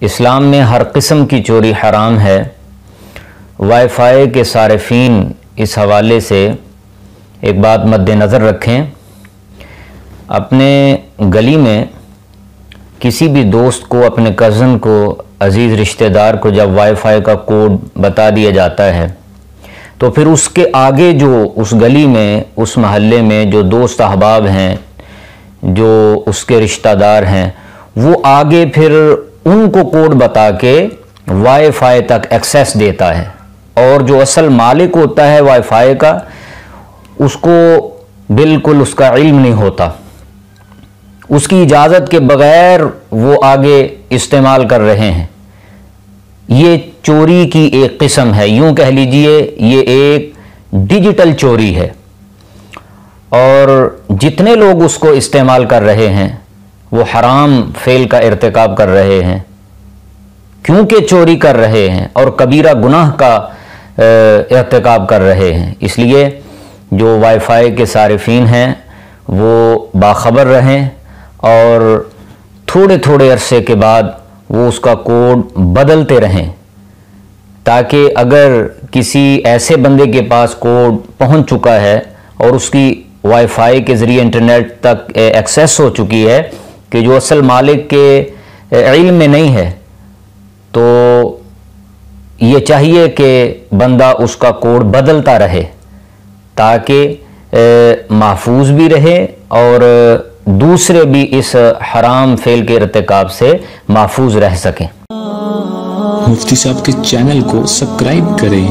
اسلام میں ہر قسم کی چوری حرام ہے۔ وائی فائی کے صارفین اس حوالے سے ایک بات مد نظر رکھیں، اپنے گلی میں کسی بھی دوست کو، اپنے کزن کو، عزیز رشتہ دار کو جب وائی فائی کا کوڈ بتا دیا جاتا ہے تو پھر اس کے آگے جو اس گلی میں، اس محلے میں جو دوست احباب ہیں، جو اس کے رشتہ دار ہیں، وہ آگے پھر ان کو کوڈ بتا کے وائی فائی تک ایکسیس دیتا ہے، اور جو اصل مالک ہوتا ہے وائی فائی کا، اس کو بالکل اس کا علم نہیں ہوتا، اس کی اجازت کے بغیر وہ آگے استعمال کر رہے ہیں۔ یہ چوری کی ایک قسم ہے، یوں کہہ لیجئے یہ ایک ڈیجیٹل چوری ہے، اور جتنے لوگ اس کو استعمال کر رہے ہیں وہ حرام فعل کا ارتکاب کر رہے ہیں، کیونکہ چوری کر رہے ہیں اور کبیرہ گناہ کا ارتکاب کر رہے ہیں۔ اس لیے جو وائی فائی کے صارفین ہیں وہ باخبر رہیں اور تھوڑے تھوڑے عرصے کے بعد وہ اس کا کوڈ بدلتے رہیں، تاکہ اگر کسی ایسے بندے کے پاس کوڈ پہنچ چکا ہے اور اس کی وائی فائی کے ذریعے انٹرنیٹ تک ایکسیس ہو چکی ہے کہ جو اصل مالک کے علم میں نہیں ہے، تو یہ چاہیے کہ بندہ اس کا کوڈ بدلتا رہے تاکہ محفوظ بھی رہے اور دوسرے بھی اس حرام فعل کے ارتکاب سے محفوظ رہ سکیں۔ مفتی صاحب کے چینل کو سبسکرائب کریں۔